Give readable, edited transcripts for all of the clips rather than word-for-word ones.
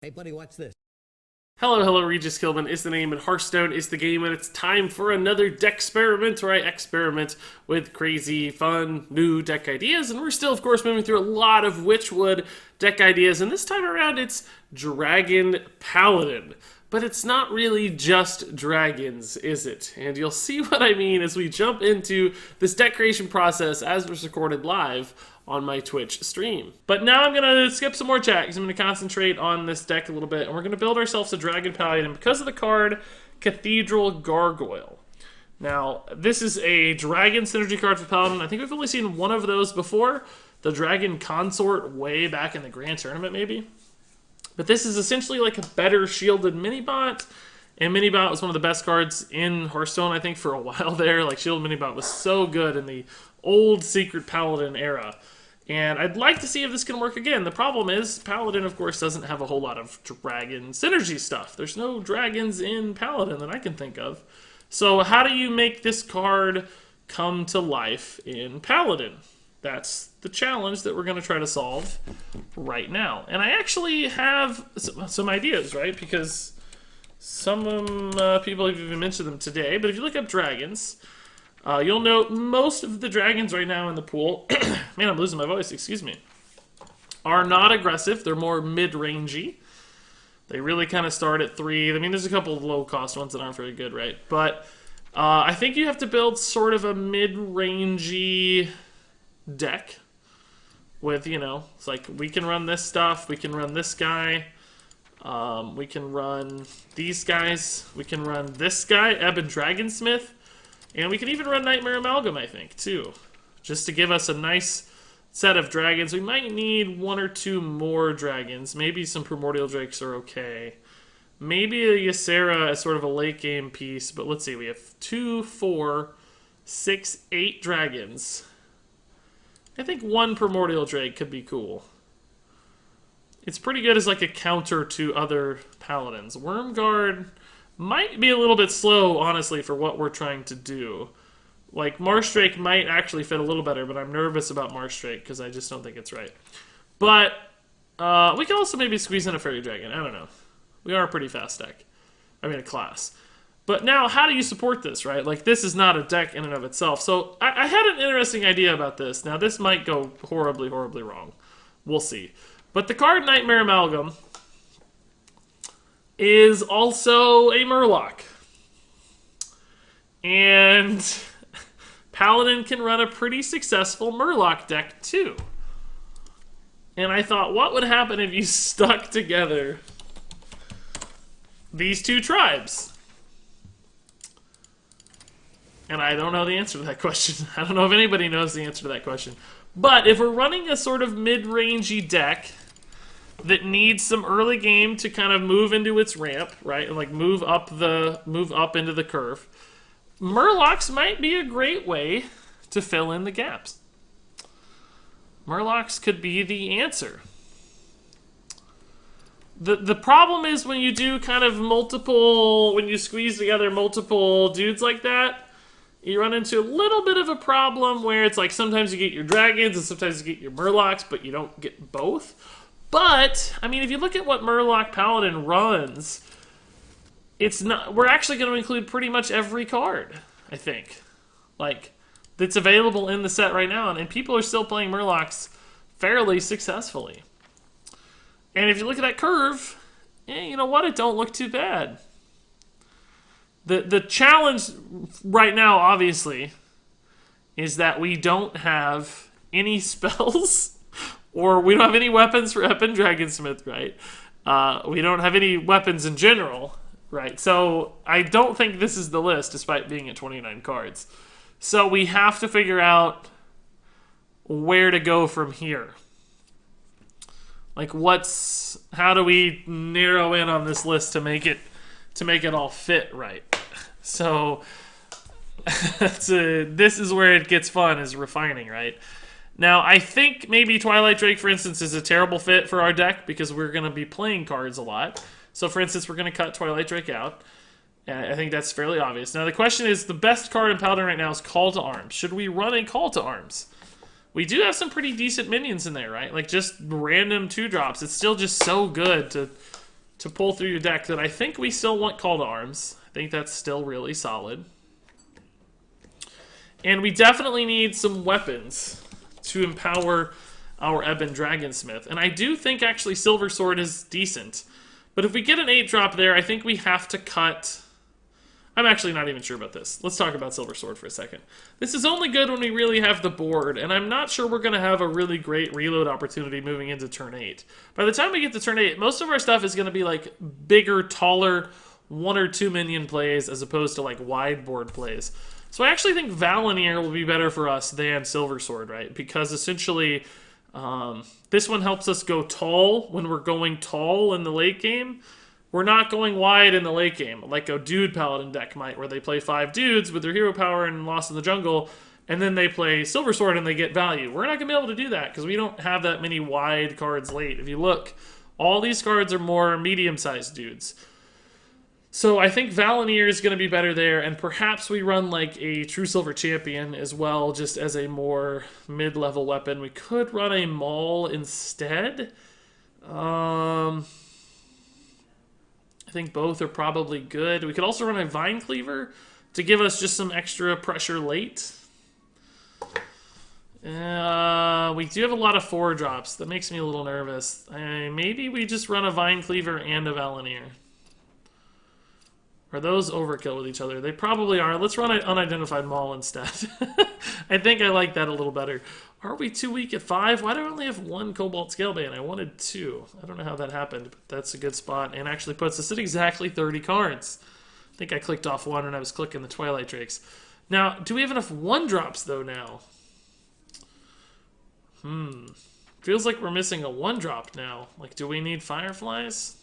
Hey, buddy, watch this. Hello, hello, Regis Kilman is the name, and Hearthstone is the game, and it's time for another deck experiment where I experiment with crazy, fun, new deck ideas. And we're still, of course, moving through a lot of Witchwood deck ideas, and this time around it's Dragon Paladin. But it's not really just dragons, is it? And you'll see what I mean as we jump into this deck creation process as was recorded live on my Twitch stream. But now I'm going to skip some more chat because I'm going to concentrate on this deck a little bit, and we're going to build ourselves a Dragon Paladin because of the card Cathedral Gargoyle. Now, this is a dragon synergy card for Paladin. I think we've only seen one of those before, the Dragon Consort way back in the Grand Tournament, maybe. But this is essentially like a better shielded Minibot, and Minibot was one of the best cards in Hearthstone, I think, for a while there. Like, shielded Minibot was so good in the old Secret Paladin era. And I'd like to see if this can work again. The problem is, Paladin, of course, doesn't have a whole lot of dragon synergy stuff. There's no dragons in Paladin that I can think of. So how do you make this card come to life in Paladin? That's the challenge that we're going to try to solve right now. And I actually have some ideas, right? Because some people have even mentioned them today. But if you look up dragons, you'll note most of the dragons right now in the pool, man, I'm losing my voice, excuse me, are not aggressive. They're more mid-rangey. They really kind of start at 3. I mean, there's a couple of low-cost ones that aren't very good, right? But I think you have to build sort of a mid-rangey deck with, you know, it's like we can run this stuff, we can run this guy, we can run these guys, we can run this guy, Ebon Dragonsmith, and we can even run Nightmare Amalgam, I think, too. Just to give us a nice set of dragons. We might need 1 or 2 more dragons. Maybe some Primordial Drakes are okay. Maybe a Ysera as sort of a late game piece. But let's see, we have 2, 4, 6, 8 dragons. I think 1 Primordial Drake could be cool. It's pretty good as like a counter to other Paladins. Wormguard might be a little bit slow, honestly, for what we're trying to do. Like, Marshdrake might actually fit a little better, but I'm nervous about Marshdrake because I just don't think it's right. But we can also maybe squeeze in a Fairy Dragon. I don't know. We are a pretty fast deck. I mean, a class. But now, how do you support this, right? Like, this is not a deck in and of itself. So, I had an interesting idea about this. Now, this might go horribly, horribly wrong. We'll see. But the card Nightmare Amalgam is also a Murloc. And Paladin can run a pretty successful Murloc deck, too. And I thought, what would happen if you stuck together these 2 tribes? And I don't know the answer to that question. I don't know if anybody knows the answer to that question. But if we're running a sort of mid-rangey deck that needs some early game to kind of move into its ramp, right? And like move up into the curve, Murlocs might be a great way to fill in the gaps. Murlocs could be the answer. The problem is when you do kind of when you squeeze together multiple dudes like that, you run into a little bit of a problem where it's like sometimes you get your dragons and sometimes you get your Murlocs, but you don't get both. But, I mean, if you look at what Murloc Paladin runs, it's not. We're actually going to include pretty much every card, I think. Like, that's available in the set right now, and people are still playing Murlocs fairly successfully. And if you look at that curve, you know what? It don't look too bad. The challenge right now, obviously, is that we don't have any spells, or we don't have any weapons for Ebon Dragonsmith, right? We don't have any weapons in general, right? So I don't think this is the list, despite being at 29 cards. So we have to figure out where to go from here. Like, how do we narrow in on this list to make it all fit right? So this is where it gets fun, is refining, right? Now, I think maybe Twilight Drake, for instance, is a terrible fit for our deck because we're going to be playing cards a lot. So, for instance, we're going to cut Twilight Drake out. And I think that's fairly obvious. Now, the question is, the best card in Paladin right now is Call to Arms. Should we run a Call to Arms? We do have some pretty decent minions in there, right? Like, just random 2-drops. It's still just so good to to pull through your deck that I think we still want Call to Arms. I think that's still really solid. And we definitely need some weapons to empower our Ebon Dragonsmith. And I do think actually Silver Sword is decent. But if we get an 8-drop there, I think we have to cut... I'm actually not even sure about this. Let's talk about Silver Sword for a second. This is only good when we really have the board, and I'm not sure we're going to have a really great reload opportunity moving into turn 8. By the time we get to turn 8, most of our stuff is going to be like bigger, taller, 1 or 2 minion plays as opposed to like wide board plays. So I actually think Valenier will be better for us than Silver Sword, right? Because essentially, this one helps us go tall when we're going tall in the late game. We're not going wide in the late game, like a dude Paladin deck might, where they play 5 dudes with their hero power and Lost in the Jungle, and then they play Silver Sword and they get value. We're not going to be able to do that, because we don't have that many wide cards late. If you look, all these cards are more medium-sized dudes. So I think Valenier is going to be better there, and perhaps we run like a True Silver Champion as well, just as a more mid-level weapon. We could run a Maul instead. I think both are probably good. We could also run a Vine Cleaver to give us just some extra pressure late. We do have a lot of 4-drops. That makes me a little nervous. Maybe we just run a Vine Cleaver and a Valenier. Are those overkill with each other? They probably are. Let's run an Unidentified Maul instead. I think I like that a little better. Are we too weak at 5? Why do I only have 1 Cobalt Scalebane? I wanted 2. I don't know how that happened, but that's a good spot. And actually puts us at exactly 30 cards. I think I clicked off 1 when I was clicking the Twilight Drakes. Now, do we have enough 1-drops, though, now? Feels like we're missing a 1-drop now. Like, do we need Fireflies?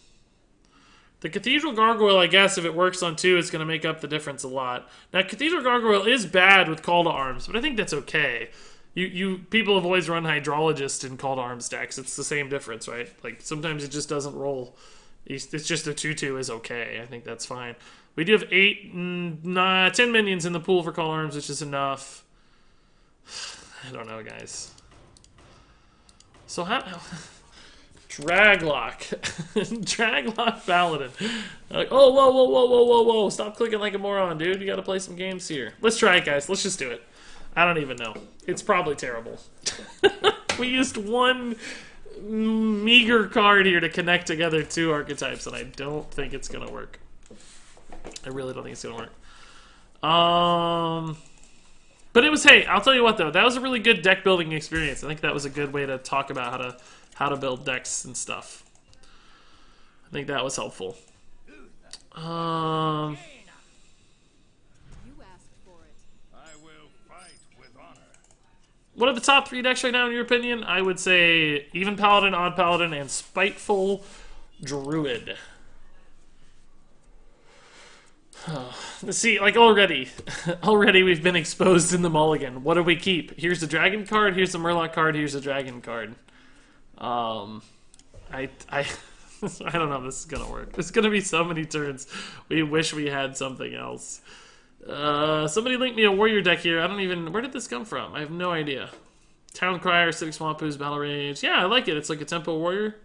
The Cathedral Gargoyle, I guess, if it works on 2, is going to make up the difference a lot. Now, Cathedral Gargoyle is bad with Call to Arms, but I think that's okay. People have always run Hydrologist in Call to Arms decks. It's the same difference, right? Like, sometimes it just doesn't roll. It's just a 2-2 is okay. I think that's fine. We do have 10 minions in the pool for Call to Arms, which is enough. I don't know, guys. So how... Draglock. Draglock Paladin. Like, oh, whoa. Stop clicking like a moron, dude. You gotta play some games here. Let's try it, guys. Let's just do it. I don't even know. It's probably terrible. We used 1 meager card here to connect together 2 archetypes, and I don't think it's gonna work. I really don't think it's gonna work. But it was, hey, I'll tell you what, though. That was a really good deck building experience. I think that was a good way to talk about how to build decks and stuff. I think that was helpful. What are the top 3 decks right now, in your opinion? I would say Even Paladin, Odd Paladin, and Spiteful Druid. See, like already we've been exposed in the mulligan. What do we keep? Here's a dragon card, here's a Murloc card, here's a dragon card. I don't know if this is gonna work. There's gonna be so many turns we wish we had something else. Somebody linked me a warrior deck here. I don't even... Where did this come from? I have no idea. Town Crier, Acidic Swampoos, Battle Rage. Yeah, I like it. It's like a tempo warrior.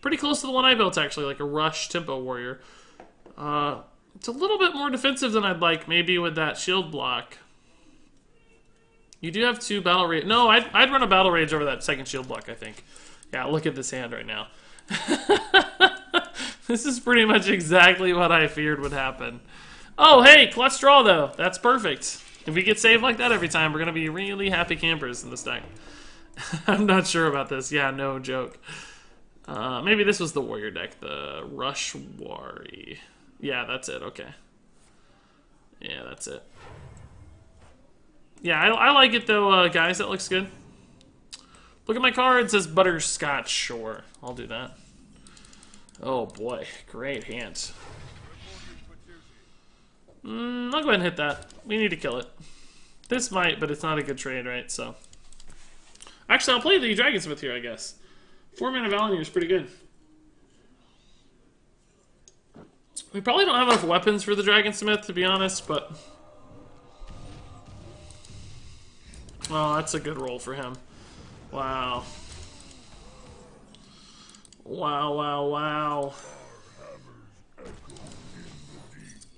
Pretty close to the one I built, actually. Like a rush tempo warrior. It's a little bit more defensive than I'd like, maybe with that shield block. You do have 2 Battle Rage. No, I'd run a Battle Rage over that second shield block, I think. Yeah, look at this hand right now. This is pretty much exactly what I feared would happen. Oh, hey, clutch draw, though. That's perfect. If we get saved like that every time, we're going to be really happy campers in this deck. I'm not sure about this. Yeah, no joke. Maybe this was the warrior deck, the Rush Wari. Yeah, that's it. Okay. Yeah, that's it. Yeah, I like it, though, guys. That looks good. Look at my card. It says Butterscotch Shore. I'll do that. Oh, boy. Great hand. I'll go ahead and hit that. We need to kill it. This might, but it's not a good trade, right? So, actually, I'll play the Dragonsmith here, I guess. 4-mana Valenier is pretty good. We probably don't have enough weapons for the Dragonsmith, to be honest, but... Oh, that's a good roll for him. Wow. Wow.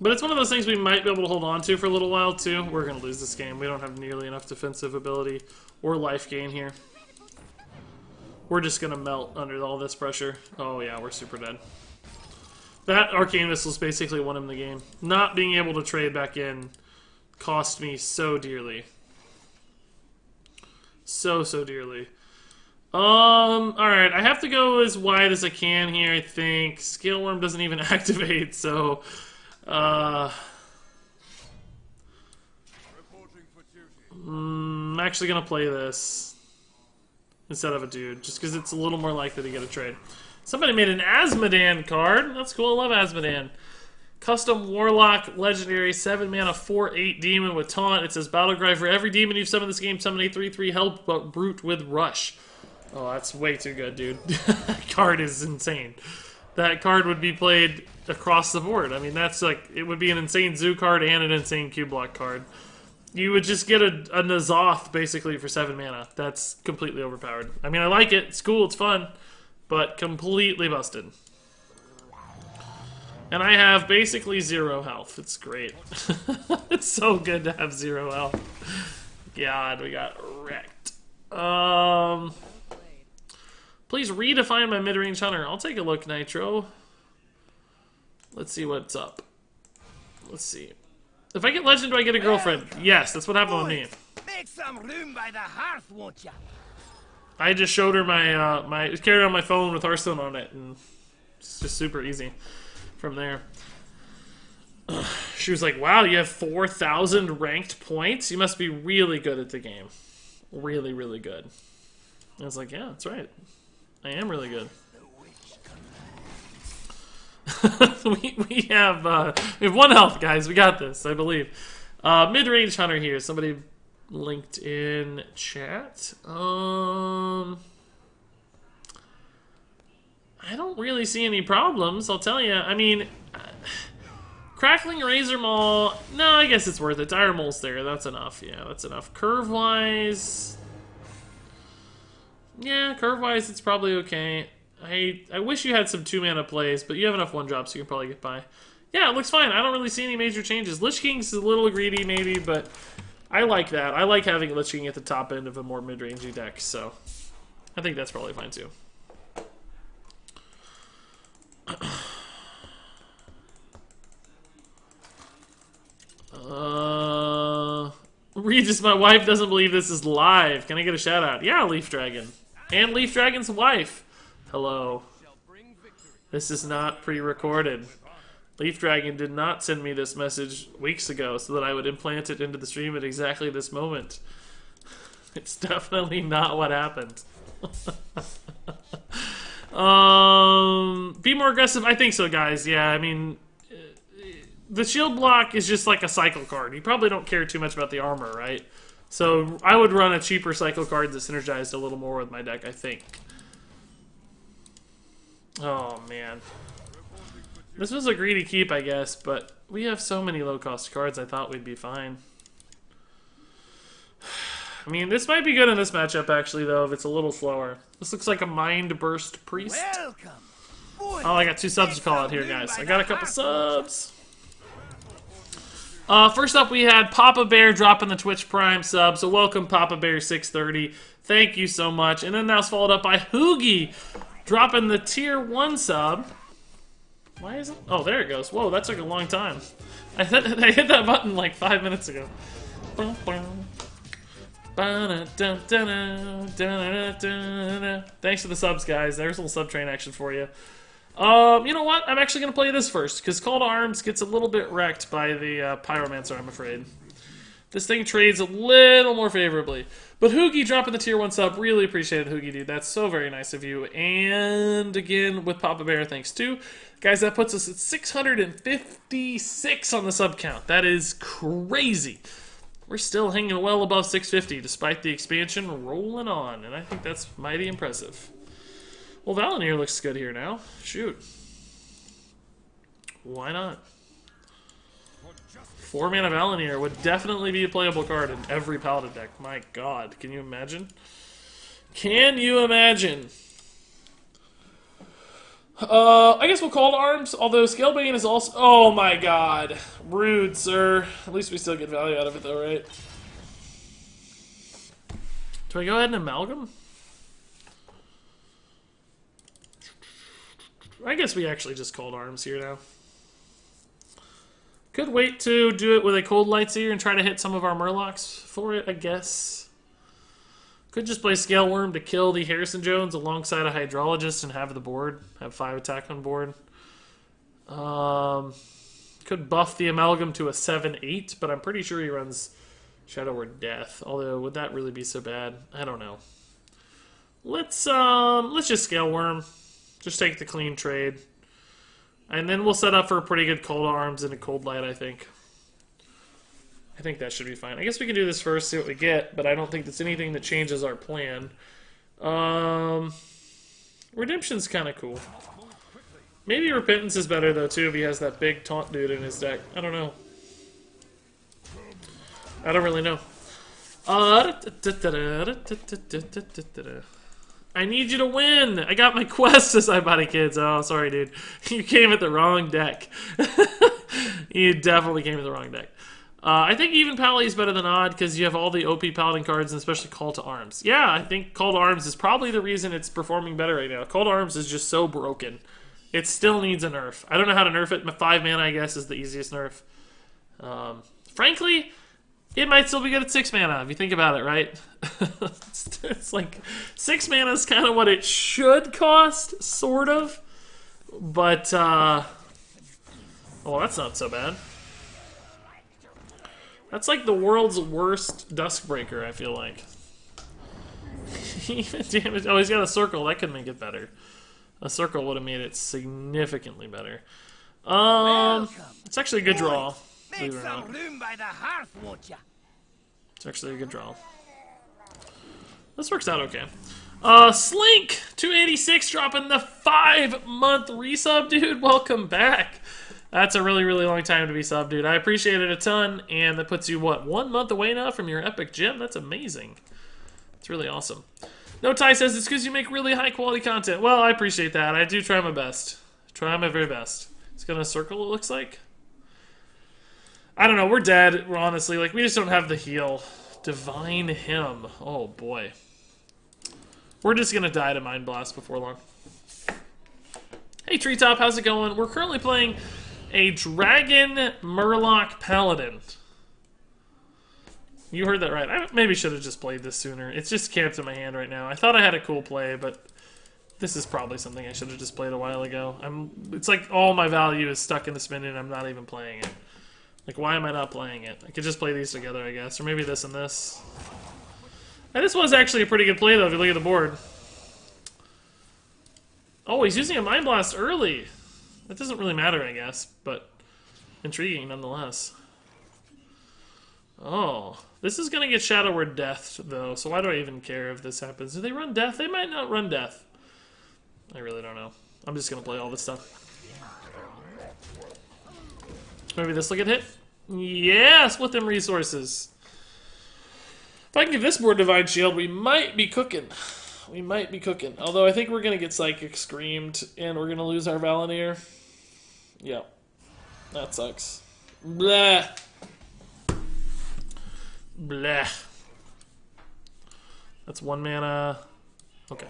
But it's one of those things we might be able to hold on to for a little while, too. We're going to lose this game. We don't have nearly enough defensive ability or life gain here. We're just going to melt under all this pressure. Oh, yeah, we're super dead. That Arcane Missile's basically won him the game. Not being able to trade back in cost me so dearly. So dearly. Alright, I have to go as wide as I can here, I think. Scale Worm doesn't even activate, so... I'm actually gonna play this instead of a dude, just because it's a little more likely to get a trade. Somebody made an Asmodan card. That's cool, I love Asmodan. Custom Warlock, Legendary, 7 mana, 4/8 demon with taunt. It says Battle Cry for every demon you've summoned this game, summon a 3/3 Hell Brute with Rush. Oh, that's way too good, dude. That card is insane. That card would be played across the board. I mean, that's like, it would be an insane Zoo card and an insane Cube Block card. You would just get a N'Zoth, basically, for 7 mana. That's completely overpowered. I mean, I like it. It's cool. It's fun. But completely busted. And I have basically 0 health. It's great. It's so good to have 0 health. God, we got wrecked. Please redefine my mid-range hunter. I'll take a look, Nitro. Let's see what's up. Let's see. If I get legend, do I get a girlfriend? Yes, that's what happened with me. Make some room by the hearth, won't ya? I just showed her my carried on my phone with Hearthstone on it, and it's just super easy from there. She was like, "Wow, you have 4,000 ranked points. You must be really good at the game, really, really good." I was like, "Yeah, that's right. I am really good." we have 1 health, guys. We got this, I believe. Mid-range hunter here. Somebody linked in chat. I don't really see any problems, I'll tell you. I mean, Crackling Razor Maul, no, I guess it's worth it. Dire Mole's there, that's enough. Yeah, that's enough. Curve-wise, yeah, curve-wise it's probably okay. I wish you had some 2-mana plays, but you have enough 1-drop, so you can probably get by. Yeah, it looks fine. I don't really see any major changes. Lich King's a little greedy, maybe, but I like that. I like having Lich King at the top end of a more mid-rangey deck, so I think that's probably fine, too. Regis, my wife doesn't believe this is live. Can I get a shout-out? Yeah, Leaf Dragon. And Leaf Dragon's wife. Hello. This is not pre-recorded. Leaf Dragon did not send me this message weeks ago so that I would implant it into the stream at exactly this moment. It's definitely not what happened. Be more aggressive? I think so, guys. Yeah, I mean, the shield block is just like a cycle card. You probably don't care too much about the armor, right? So I would run a cheaper cycle card that synergized a little more with my deck, I think. Oh, man. This was a greedy keep, I guess, but we have so many low-cost cards, I thought we'd be fine. I mean, this might be good in this matchup, actually, though, if it's a little slower. This looks like a Mind Burst Priest. Oh, I got 2 subs to call out here, guys. I got a couple subs. First up, we had Papa Bear dropping the Twitch Prime sub, so welcome, Papa Bear 630. Thank you so much. And then that was followed up by Hoogie dropping the Tier 1 sub. Why is it? Oh, there it goes. Whoa, that took a long time. I hit that button like 5 minutes ago. Thanks for the subs, guys. There's a little sub train action for you. You know what? I'm actually going to play this first, because Call to Arms gets a little bit wrecked by the Pyromancer, I'm afraid. This thing trades a little more favorably. But Hoogie dropping the Tier 1 sub, really appreciate it, Hoogie, dude. That's so very nice of you. And again, with Papa Bear, thanks too. Guys, that puts us at 656 on the sub count. That is crazy. We're still hanging well above 650, despite the expansion rolling on. And I think that's mighty impressive. Well, Valinir looks good here now. Shoot. Why not? 4-mana Valinir would definitely be a playable card in every Paladin deck. My god, can you imagine? Can you imagine? I guess we'll call to arms, although Scalebane is also... Oh my god. Rude, sir. At least we still get value out of it, though, right? Do I go ahead and amalgam? I guess we actually just called arms here now. Could wait to do it with a Cold Light Seer and try to hit some of our Murlocs for it, I guess. Could just play Scale Worm to kill the Harrison Jones alongside a Hydrologist and have the board. Have 5 attack on board. Could buff the Amalgam to a 7/8, but I'm pretty sure he runs Shadow or Death. Although, would that really be so bad? I don't know. Let's just Scale Worm. Just take the clean trade. And then we'll set up for a pretty good Cold Arms and a Cold Light, I think. I think that should be fine. I guess we can do this first, see what we get, but I don't think that's anything that changes our plan. Redemption's kind of cool. Maybe Repentance is better, though, too, if he has that big taunt dude in his deck. I don't know. I don't really know. I need you to win! I got my quest, says iBody Kids. Oh, sorry, dude. You came at the wrong deck. You definitely came at the wrong deck. I think even Pally is better than Odd because you have all the OP Paladin cards and especially Call to Arms. Yeah, I think Call to Arms is probably the reason it's performing better right now. Call to Arms is just so broken. It still needs a nerf. I don't know how to nerf it. 5 mana, I guess, is the easiest nerf. Frankly, it might still be good at 6 mana if you think about it, right? It's like 6 mana is kind of what it should cost, sort of. But, well, that's not so bad. That's like the world's worst Duskbreaker, I feel like. Even damage. Oh, he's got a circle. That could make it better. A circle would have made it significantly better. It's actually a good draw. Make some room by the hearth, won't ya? It's actually a good draw. This works out okay. Slink 286 dropping the 5-month resub, dude. Welcome back. That's a really, really long time to be sub, dude. I appreciate it a ton, and that puts you, what, 1 month away now from your epic gym? That's amazing. It's really awesome. No Ty says it's because you make really high-quality content. Well, I appreciate that. I do try my best. Try my very best. It's gonna circle, it looks like. I don't know. We're dead, we're honestly. Like, we just don't have the heal. Divine Hymn. Oh, boy. We're just gonna die to Mind Blast before long. Hey, Treetop, how's it going? We're currently playing a Dragon Murloc Paladin. You heard that right. I maybe should have just played this sooner. It's just camped in my hand right now. I thought I had a cool play, but this is probably something I should have just played a while ago. It's like all my value is stuck in this minion and I'm not even playing it. Like, why am I not playing it? I could just play these together, I guess. Or maybe this and this. And this was actually a pretty good play, though, if you look at the board. Oh, he's using a Mind Blast early. That doesn't really matter, I guess, but intriguing nonetheless. Oh, this is going to get Shadow or Death, though, so why do I even care if this happens? Do they run Death? They might not run Death. I really don't know. I'm just going to play all this stuff. Maybe this will get hit? Yeah, split them resources. If I can give this board Divine Shield, we might be cooking. We might be cooking. Although I think we're going to get Psychic Screamed, and we're going to lose our Valenier. Yep. That sucks. Blah. Blah. That's 1 mana. Okay.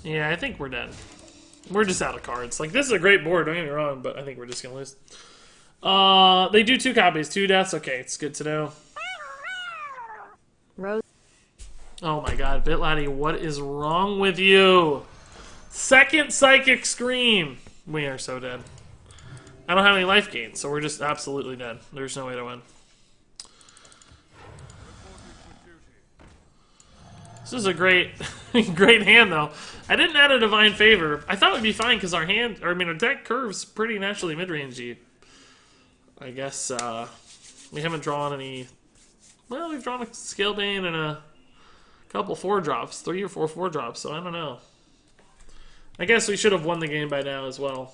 Yeah, I think we're dead. We're just out of cards. Like, this is a great board, don't get me wrong, but I think we're just going to lose. They do 2 copies, 2 deaths. Okay, it's good to know. Rose. Oh my god, Bitladdie, what is wrong with you? Second Psychic Scream. We are so dead. I don't have any life gain, so we're just absolutely dead. There's no way to win. This is a great, great hand, though. I didn't add a Divine Favor. I thought it would be fine because our hand, or I mean, our deck curves pretty naturally mid-rangey. I guess we haven't drawn any. Well, we've drawn a Scalebane and a couple 4-drops, 3 or 4 4-drops. So I don't know. I guess we should have won the game by now as well.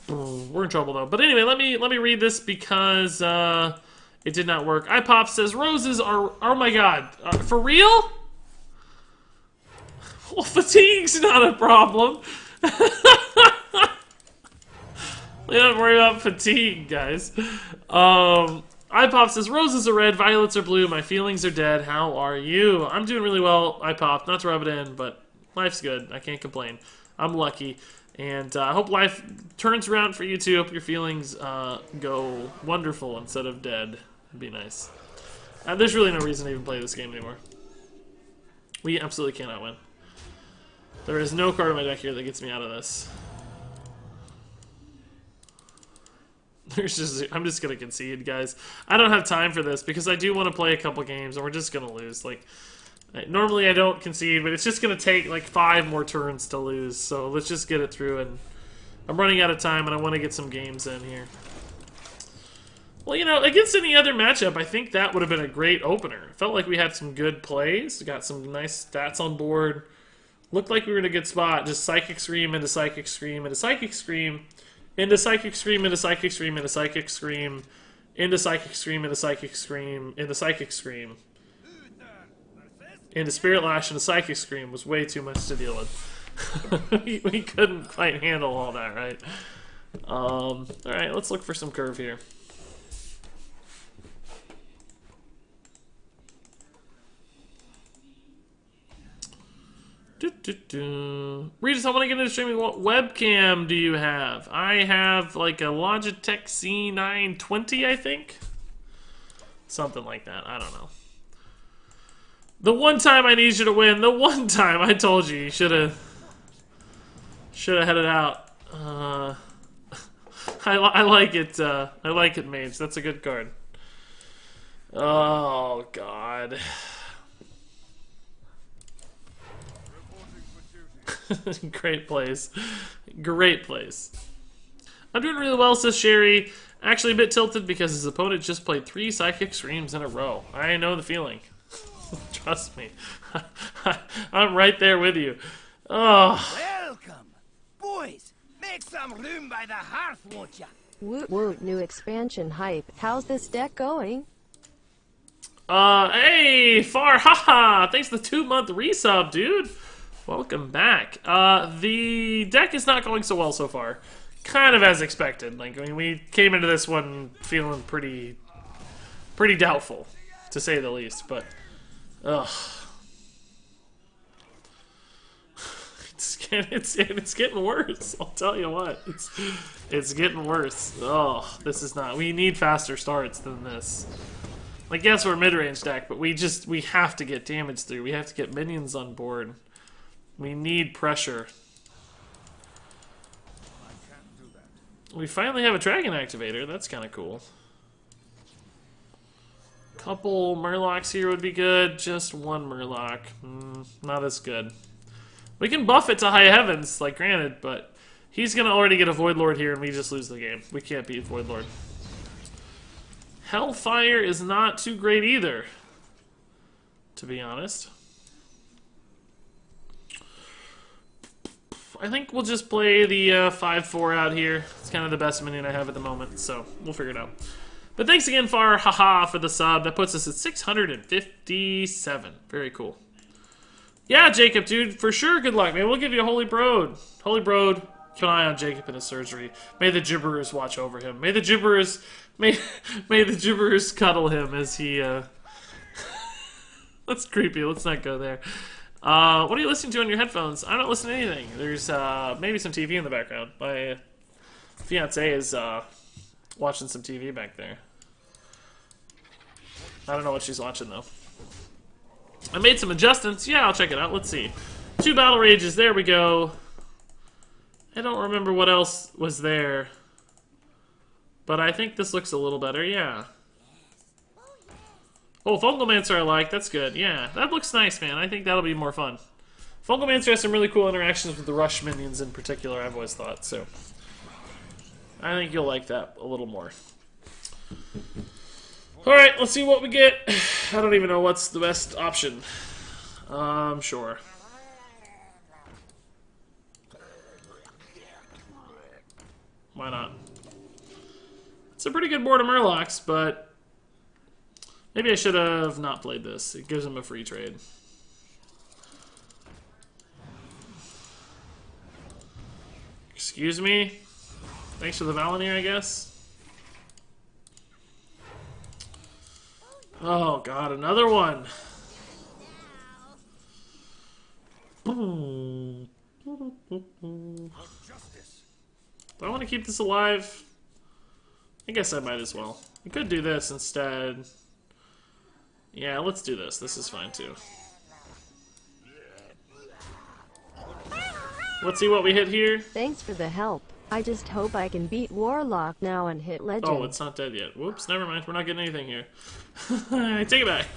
We're in trouble though. But anyway, let me read this because It did not work. iPop says roses are... Oh my god. For real? Well, fatigue's not a problem. We don't worry about fatigue, guys. iPop says, roses are red, violets are blue, my feelings are dead. How are you? I'm doing really well, iPop. Not to rub it in, but life's good. I can't complain. I'm lucky. And I hope life turns around for you too. Hope your feelings go wonderful instead of dead. It'd be nice. There's really no reason to even play this game anymore. We absolutely cannot win. There is no card in my deck here that gets me out of this. I'm just gonna concede, guys. I don't have time for this because I do want to play a couple games, and we're just gonna lose. Like, normally I don't concede, but it's just gonna take like 5 more turns to lose. So let's just get it through. And I'm running out of time, and I want to get some games in here. Well, you know, against any other matchup, I think that would have been a great opener. It felt like we had some good plays. We got some nice stats on board. Looked like we were in a good spot. Just Psychic Scream into Psychic Scream into Psychic Scream. Into Psychic Scream, into Psychic Scream, into Psychic Scream, into Psychic Scream, into Psychic Scream, into Psychic Scream, into Spirit Lash, into Psychic Scream was way too much to deal with. we couldn't quite handle all that, right? Alright, let's look for some curve here. Regis, I want to get into streaming. What webcam do you have? I have like a Logitech C920, I think. Something like that. I don't know. The one time I need you to win. The one time I told you should have headed out. I like it. I like it, Mage. That's a good card. Oh God. Great plays. Great plays. I'm doing really well, says Sherry. Actually a bit tilted because his opponent just played 3 Psychic Screams in a row. I know the feeling. Trust me. I'm right there with you. Oh. Welcome. Boys, make some room by the hearth, won't ya? Woot woot, new expansion hype. How's this deck going? Hey, Far, haha! Thanks for the 2-month resub, dude. Welcome back. The deck is not going so well so far. Kind of as expected. Like, I mean, we came into this one feeling pretty doubtful, to say the least. But, ugh, it's getting worse. I'll tell you what, it's getting worse. Oh, this is not. We need faster starts than this. Like, yes, we're a mid-range deck, but we have to get damage through. We have to get minions on board. We need pressure. We finally have a dragon activator. That's kind of cool. Couple Murlocs here would be good. Just one Murloc. Not as good. We can buff it to high heavens, like granted, but he's going to already get a Void Lord here and we just lose the game. We can't beat Void Lord. Hellfire is not too great either, to be honest. I think we'll just play the 5-4 out here. It's kind of the best minion I have at the moment, so we'll figure it out. But thanks again, Far, haha, for the sub. That puts us at 657. Very cool. Yeah, Jacob, dude, for sure, good luck, man. We'll give you a Holy Brood. Holy Brood, keep an eye on Jacob in his surgery. May the Gibberers watch over him. May the Gibberers, may the Gibberers cuddle him as he, That's creepy, let's not go there. What are you listening to on your headphones? I'm not listening to anything. There's maybe some TV in the background. My fiance is watching some TV back there. I don't know what she's watching though. I made some adjustments. Yeah, I'll check it out. Let's see. 2 battle rages. There we go. I don't remember what else was there. But I think this looks a little better. Yeah. Oh, Fungalmancer I like. That's good. Yeah, that looks nice, man. I think that'll be more fun. Fungalmancer has some really cool interactions with the Rush minions in particular, I've always thought, so I think you'll like that a little more. Alright, let's see what we get. I don't even know what's the best option. Sure. Why not? It's a pretty good board of Murlocs, but Maybe I should have not played this. It gives him a free trade. Excuse me? Thanks for the Valinir, I guess. Oh god, another one. Do I want to keep this alive? I guess I might as well. We could do this instead. Yeah, let's do this. This is fine too. Let's see what we hit here. Thanks for the help. I just hope I can beat Warlock now and hit Legend. Oh, it's not dead yet. Whoops, never mind. We're not getting anything here. I take it back.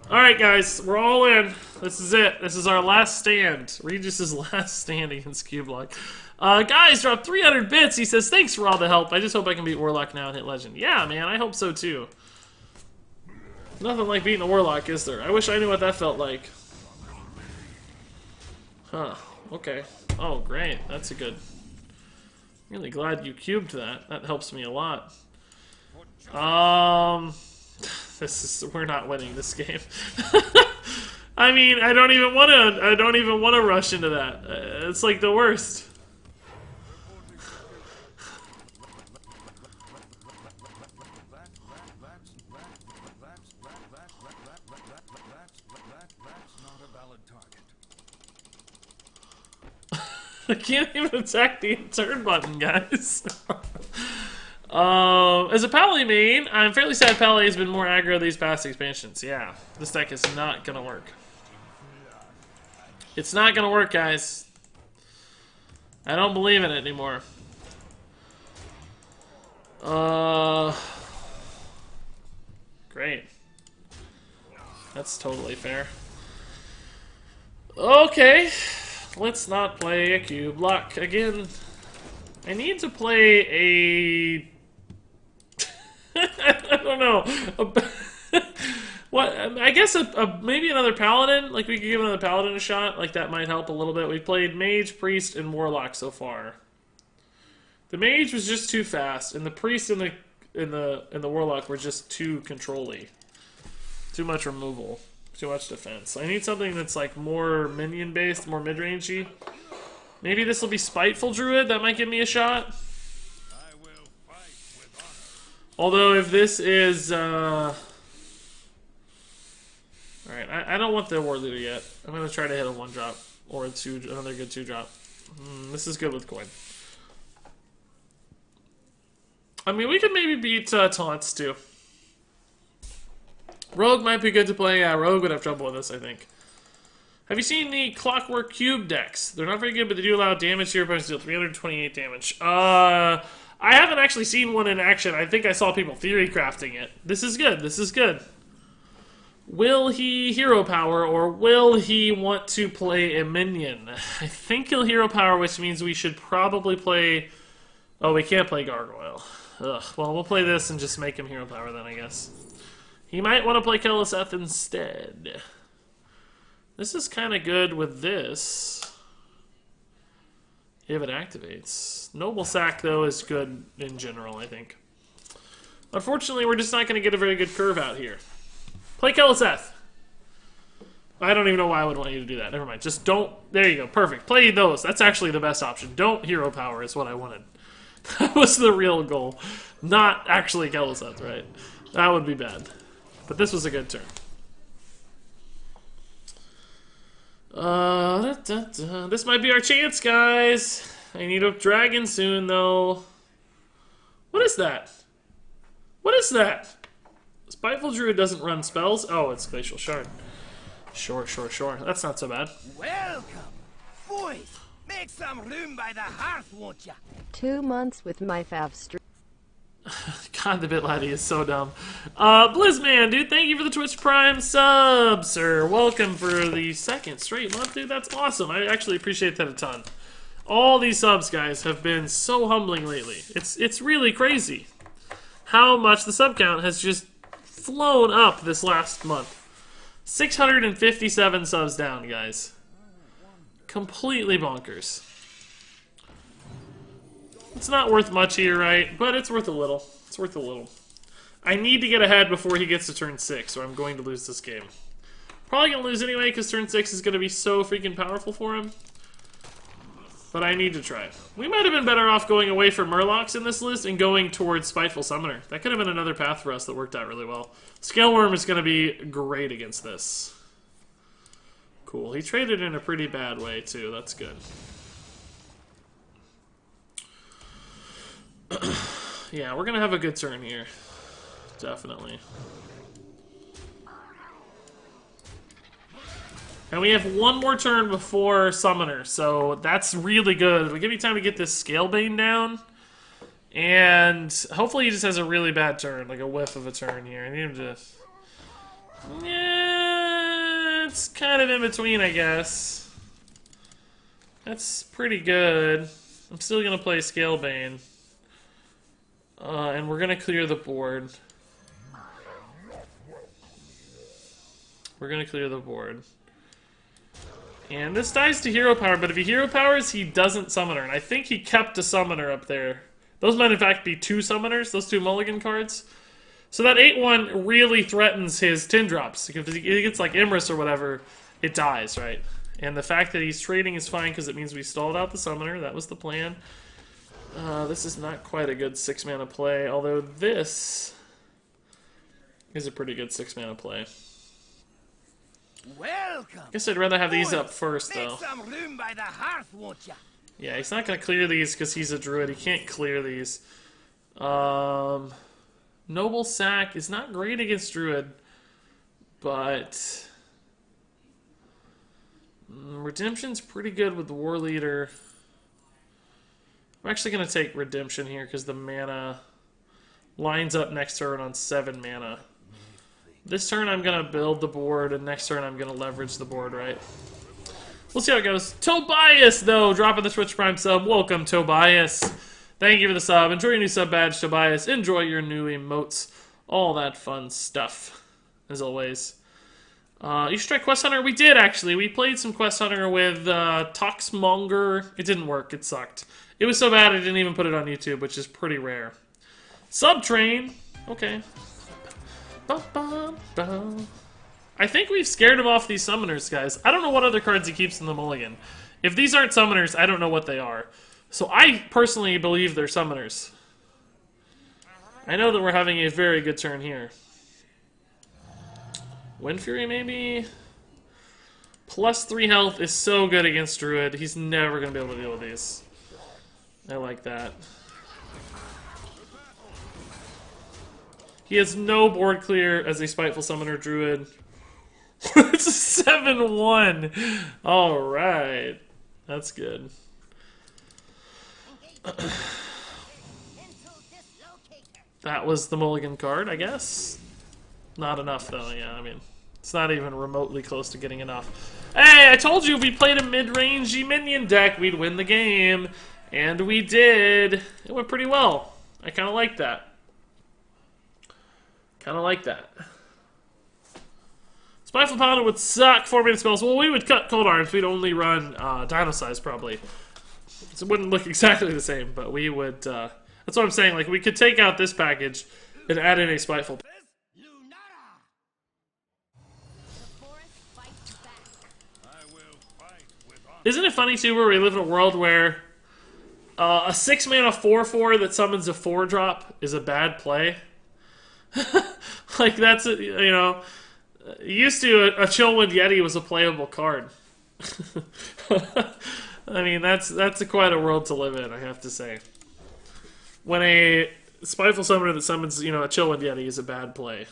Alright, guys. We're all in. This is it. This is our last stand. Regis's last stand against Cublock. Guys, dropped 300 bits. He says, thanks for all the help. I just hope I can beat Warlock now and hit Legend. Yeah, man. I hope so, too. Nothing like beating a Warlock, is there? I wish I knew what that felt like. Huh. Okay. Oh, great. That's a good... Really glad you cubed that. That helps me a lot. We're not winning this game. I mean, I don't even want to rush into that. It's like the worst. I can't even attack the turn button, guys. As a Pally main, I'm fairly sad Pally has been more aggro these past expansions. Yeah, this deck is not gonna work. It's not gonna work, guys. I don't believe in it anymore. Great. That's totally fair. Okay. Let's not play a Cublock again. I need to play a... I don't know. What? I guess maybe another Paladin? Like, we could give another Paladin a shot? Like, that might help a little bit. We've played Mage, Priest, and Warlock so far. The Mage was just too fast, and the Priest and the Warlock were just too control-y. Too much removal. Too much defense. I need something that's like more minion based, more mid rangey. Maybe this will be Spiteful Druid. That might give me a shot. Although if this is, all right, I don't want the War Leader yet. I'm gonna try to hit a 1-drop or another good 2-drop. This is good with coin. I mean, we could maybe beat taunts too. Rogue might be good to play. Yeah, Rogue would have trouble with this, I think. Have you seen the Clockwork Cube decks? They're not very good, but they do allow damage to your opponents to deal 328 damage. I haven't actually seen one in action. I think I saw people theory crafting it. This is good. This is good. Will he hero power, or will he want to play a minion? I think he'll hero power, which means we should probably play... Oh, we can't play Gargoyle. Ugh. Well, we'll play this and just make him hero power then, I guess. He might want to play Keleseth instead. This is kind of good with this. If it activates. Noble Sack, though, is good in general, I think. Unfortunately, we're just not going to get a very good curve out here. Play Keleseth. I don't even know why I would want you to do that. Never mind. Just don't... There you go. Perfect. Play those. That's actually the best option. Don't hero power is what I wanted. That was the real goal. Not actually Keleseth, right? That would be bad. But this was a good turn. This might be our chance, guys. I need a dragon soon, though. What is that? What is that? Spiteful Druid doesn't run spells. Oh, it's Glacial Shard. Sure. That's not so bad. Welcome. Boys, make some room by the hearth, won't ya? 2 months with my fav stream. God, the bit laddie is so dumb. Blizzman, dude, thank you for the Twitch Prime sub, sir. Welcome for the 2nd straight month, dude. That's awesome. I actually appreciate that a ton. All these subs, guys, have been so humbling lately. It's really crazy how much the sub count has just flown up this last month. 657 subs down, guys. Completely bonkers. It's not worth much here, right? But it's worth a little. It's worth a little. I need to get ahead before he gets to turn 6, or I'm going to lose this game. Probably going to lose anyway, because turn 6 is going to be so freaking powerful for him. But I need to try. We might have been better off going away from Murlocs in this list and going towards Spiteful Summoner. That could have been another path for us that worked out really well. Scale Worm is going to be great against this. Cool. He traded in a pretty bad way, too. That's good. Yeah, we're going to have a good turn here. Definitely. And we have one more turn before Summoner, so that's really good. It'll give me time to get this Scalebane down. And hopefully he just has a really bad turn, like a whiff of a turn here. I need him to... Yeah, it's kind of in between, I guess. That's pretty good. I'm still going to play Scalebane. And we're going to clear the board. We're going to clear the board. And this dies to hero power, but if he hero powers, he doesn't summoner. And I think he kept a summoner up there. Those might in fact be 2 summoners, those 2 mulligan cards. So that 8-1 really threatens his tin drops. If he gets like Imris or whatever, it dies, right? And the fact that he's trading is fine because it means we stalled out the summoner. That was the plan. This is not quite a good 6-mana play, although this is a pretty good 6-mana play. Welcome. I guess I'd rather have these up first, though. Make some room by the hearth, won't ya? Yeah, he's not going to clear these because he's a druid. He can't clear these. Noble Sack is not great against druid, but Redemption's pretty good with the War Leader. I'm actually going to take Redemption here because the mana lines up next turn on 7 mana. This turn I'm going to build the board, and next turn I'm going to leverage the board, right? We'll see how it goes. Tobias, though, dropping the Twitch Prime sub. Welcome, Tobias. Thank you for the sub. Enjoy your new sub badge, Tobias. Enjoy your new emotes. All that fun stuff, as always. You should try Quest Hunter. We did, actually. We played some Quest Hunter with Toxmonger. It didn't work. It sucked. It was so bad I didn't even put it on YouTube, which is pretty rare. Subtrain. Okay. I think we've scared him off these summoners, guys. I don't know what other cards he keeps in the mulligan. If these aren't summoners, I don't know what they are. So I personally believe they're summoners. I know that we're having a very good turn here. Wind Fury, maybe? Plus 3 health is so good against Druid. He's never going to be able to deal with these. I like that. He has no board clear as a Spiteful Summoner Druid. It's a 7-1. Alright. That's good. That was the mulligan card, I guess. Not enough, though. Yeah, I mean, it's not even remotely close to getting enough. Hey, I told you if we played a mid-rangey minion deck, we'd win the game. And we did. It went pretty well. I kind of like that. Kind of like that. Spiteful Paladin would suck 4-mana spells. Well, we would cut Cold Arms. We'd only run Dino Size, probably. So it wouldn't look exactly the same, but we would... that's what I'm saying. Like, we could take out this package and add in a Spiteful. Isn't it funny, too, where we live in a world where a 6-mana 4/4 that summons a 4-drop is a bad play? Like, that's, you know, used to a Chillwind Yeti was a playable card. I mean, that's quite a world to live in, I have to say. When a Spiteful Summoner that summons, you know, a Chillwind Yeti is a bad play.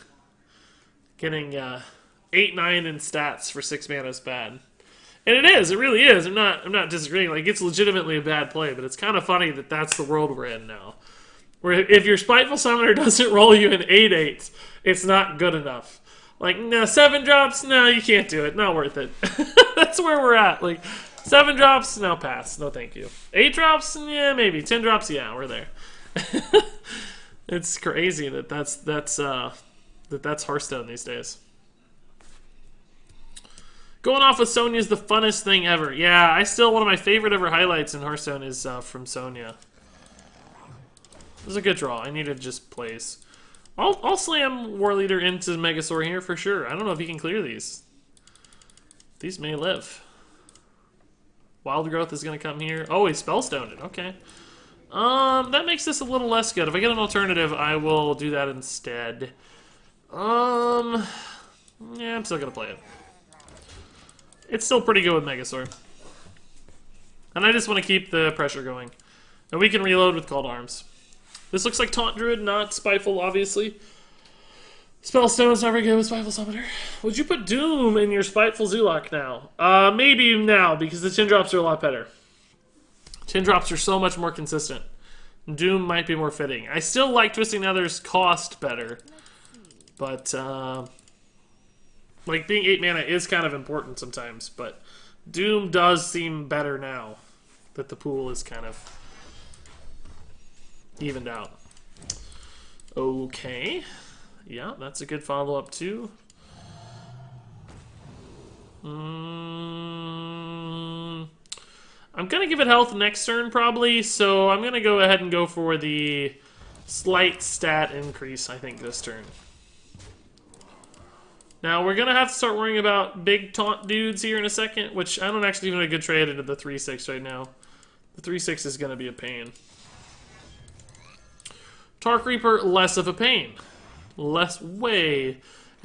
Getting 8-9 in stats for 6 mana is bad. And it is, it really is. I'm not disagreeing. Like, it's legitimately a bad play, but it's kind of funny that that's the world we're in now. Where if your Spiteful Summoner doesn't roll you an 8/8, it's not good enough. Like, no, 7 drops? No, you can't do it. Not worth it. That's where we're at. Like, 7 drops? No, pass. No, thank you. 8 drops? Yeah, maybe. 10 drops? Yeah, we're there. It's crazy that's Hearthstone these days. Going off with Sonya is the funnest thing ever. Yeah, one of my favorite ever highlights in Hearthstone is from Sonya. It was a good draw. I needed just plays. I'll slam War Leader into Megasaur here for sure. I don't know if he can clear these. These may live. Wild Growth is going to come here. Oh, he Spellstoned it. Okay. That makes this a little less good. If I get an alternative, I will do that instead. Yeah, I'm still going to play it. It's still pretty good with Megasaur. And I just want to keep the pressure going. And we can reload with Call to Arms. This looks like Taunt Druid, not Spiteful, obviously. Spellstone's not very good with Spiteful Summoner. Would you put Doom in your Spiteful Zulok now? Maybe now, because the tin drops are a lot better. Tin drops are so much more consistent. Doom might be more fitting. I still like Twisting Nether's cost better. But, like, being 8 mana is kind of important sometimes. But Doom does seem better now that the pool is kind of evened out. Okay. Yeah, that's a good follow-up too. I'm going to give it health next turn probably, so I'm going to go ahead and go for the slight stat increase, I think, this turn. Now, we're going to have to start worrying about big taunt dudes here in a second, which I don't actually even have a good trade into the 3-6 right now. The 3-6 is going to be a pain. Tark Reaper, less of a pain. In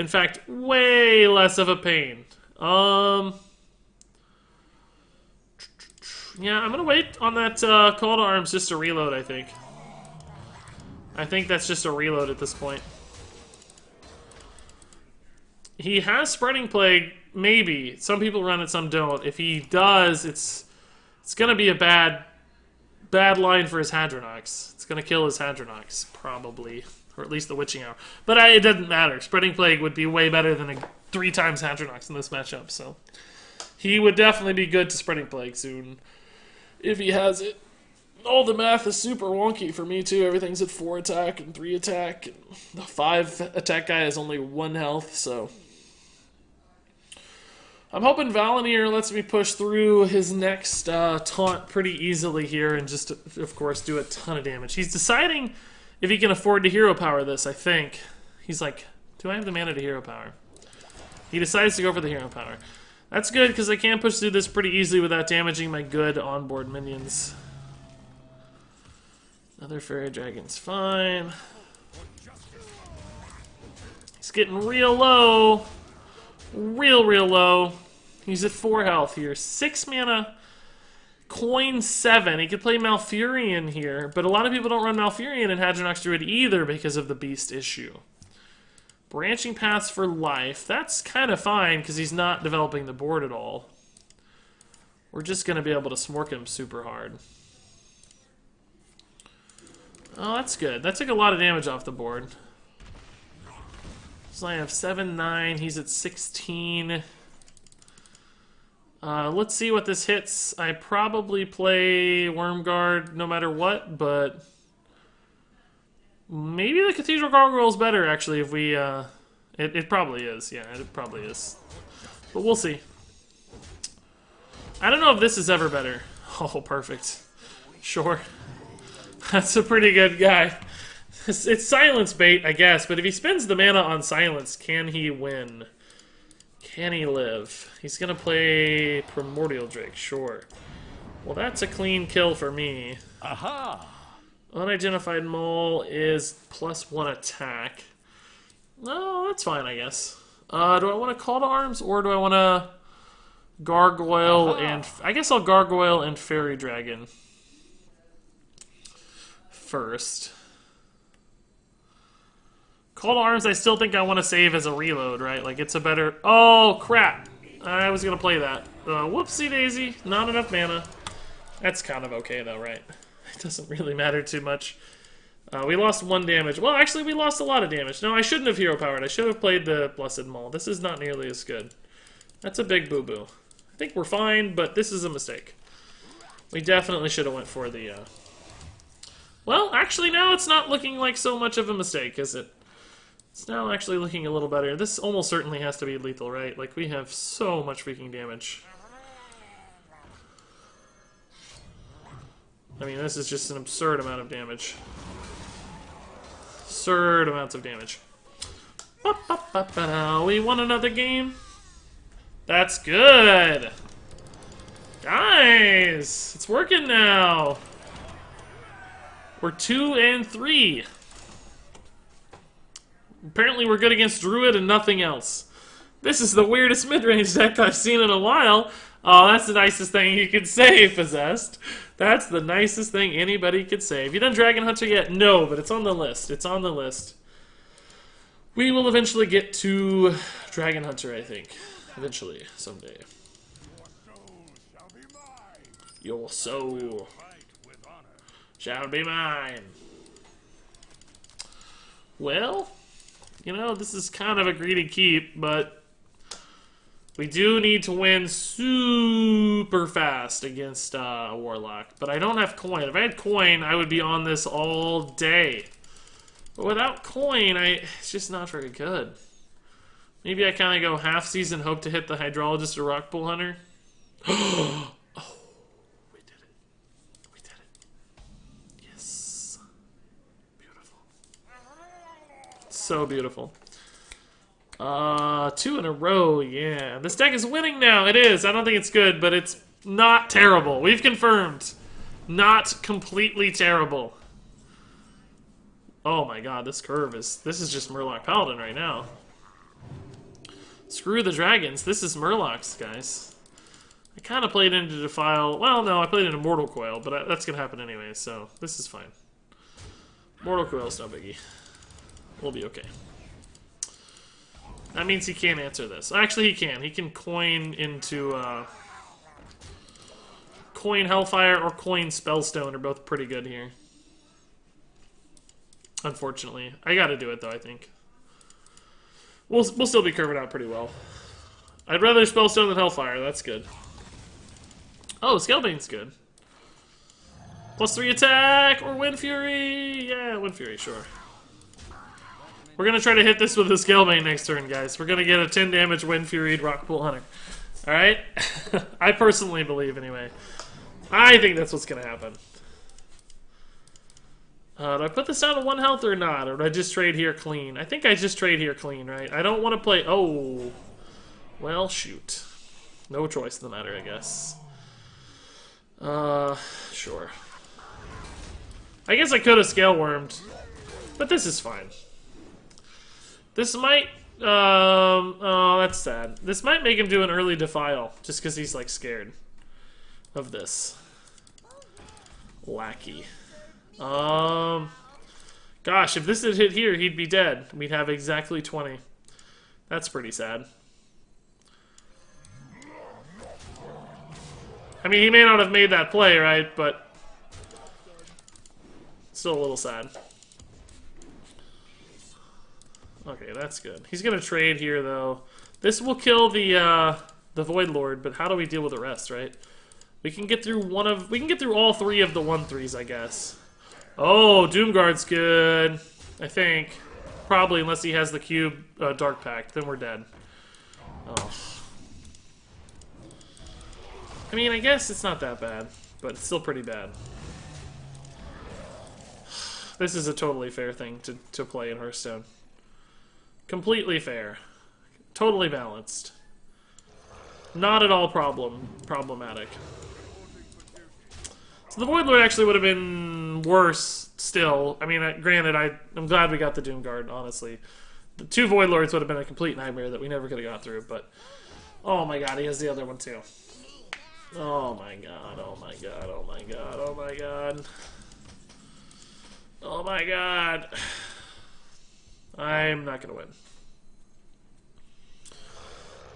fact, way less of a pain. Yeah, I'm gonna wait on that Call to Arms just to reload, I think. I think that's just a reload at this point. He has Spreading Plague, maybe. Some people run it, some don't. If he does, it's gonna be a bad line for his Hadronox. It's going to kill his Hadronox, probably. Or at least the Witching Hour. But it doesn't matter. Spreading Plague would be way better than a 3 times Hadronox in this matchup, so he would definitely be good to Spreading Plague soon, if he has it. All the math is super wonky for me, too. Everything's at 4 attack and 3 attack. And the 5 attack guy has only 1 health, so I'm hoping Valenier lets me push through his next taunt pretty easily here and just, of course, do a ton of damage. He's deciding if he can afford to hero power this, I think. He's like, do I have the mana to hero power? He decides to go for the hero power. That's good, because I can push through this pretty easily without damaging my good onboard minions. Another Fairy Dragon's fine. He's getting real low. Real low. He's at 4 health here. 6 mana, coin 7. He could play Malfurion here, but a lot of people don't run Malfurion in Hadronox Druid either because of the beast issue. Branching Paths for life. That's kind of fine because he's not developing the board at all. We're just going to be able to smork him super hard. Oh, that's good. That took a lot of damage off the board. So I have 7, 9. He's at 16. Let's see what this hits. I probably play Wormguard no matter what, but maybe the Cathedral Gargoyle is better, actually, if we... It probably is. Yeah, it probably is. But we'll see. I don't know if this is ever better. Oh, perfect. Sure. That's a pretty good guy. It's silence bait, I guess, but if he spends the mana on silence, can he win? Can he live? He's gonna play Primordial Drake, sure. Well, that's a clean kill for me. Aha! Unidentified Mole is +1 attack. No, that's fine, I guess. Do I want to Call to Arms, or do I want to Gargoyle and... I guess I'll Gargoyle and Fairy Dragon first. Call to Arms, I still think I want to save as a reload, right? Like, it's a better... Oh, crap! I was going to play that. Whoopsie daisy. Not enough mana. That's kind of okay, though, right? It doesn't really matter too much. We lost 1 damage. Well, actually, we lost a lot of damage. No, I shouldn't have hero powered. I should have played the Blessed Maul. This is not nearly as good. That's a big boo-boo. I think we're fine, but this is a mistake. We definitely should have went for the... Well, actually, now it's not looking like so much of a mistake, is it? It's now actually looking a little better. This almost certainly has to be lethal, right? Like, we have so much freaking damage. I mean, this is just an absurd amount of damage. Absurd amounts of damage. We won another game. That's good. Guys, it's working now. We're 2 and 3. Apparently we're good against Druid and nothing else. This is the weirdest mid-range deck I've seen in a while. Oh, that's the nicest thing you could say, Possessed. That's the nicest thing anybody could say. Have you done Dragon Hunter yet? No, but it's on the list. It's on the list. We will eventually get to Dragon Hunter, I think. Eventually, someday. Your soul shall be mine. Well, you know, this is kind of a greedy keep, but we do need to win super fast against a Warlock. But I don't have coin. If I had coin, I would be on this all day. But without coin, it's just not very good. Maybe I kind of go half season, hope to hit the Hydrologist or Rockpool Hunter. Oh, we did it. We did it. Yes. Beautiful. So beautiful. 2 in a row, yeah. This deck is winning now. It is. I don't think it's good, but it's not terrible. We've confirmed. Not completely terrible. Oh my god, this is just Murloc Paladin right now. Screw the dragons. This is Murlocs, guys. I kind of played into Defile. Well, no, I played into Mortal Coil, but that's going to happen anyway, so this is fine. Mortal Coil's no biggie. We'll be okay. That means he can't answer this. Actually, he can. He can coin into... coin Hellfire or coin Spellstone are both pretty good here. Unfortunately. I gotta do it, though, I think. We'll still be curving out pretty well. I'd rather Spellstone than Hellfire. That's good. Oh, Scalebane's good. +3 attack or Wind Fury. Yeah, Wind Fury, sure. We're going to try to hit this with a Scalebane next turn, guys. We're going to get a 10 damage Wind Furied Rockpool Hunter. Alright? I personally believe, anyway. I think that's what's going to happen. Do I put this down to 1 health or not? Or do I just trade here clean? I think I just trade here clean, right? I don't want to play... Oh. Well, shoot. No choice in the matter, I guess. Sure. I guess I could have Scale Wormed. But this is fine. This might... oh, that's sad. This might make him do an early Defile. Just because he's, like, scared of this. Wacky. Gosh, if this had hit here, he'd be dead. We'd have exactly 20. That's pretty sad. I mean, he may not have made that play, right? But still a little sad. Okay, that's good. He's gonna trade here, though. This will kill the Void Lord, but how do we deal with the rest, right? We can get through we can get through all 3 of the 1/3s, I guess. Oh, Doomguard's good. I think. Probably, unless he has the cube Dark Pact, then we're dead. Oh. I mean, I guess it's not that bad, but it's still pretty bad. This is a totally fair thing to play in Hearthstone. Completely fair. Totally balanced. Not at all problematic. So the Void Lord actually would have been worse still. I mean, granted, I'm glad we got the Doomguard, honestly. The 2 Void Lords would have been a complete nightmare that we never could have got through, but... Oh my god, he has the other one too. Oh my god, oh my god, oh my god, oh my god. Oh my god. I'm not gonna win.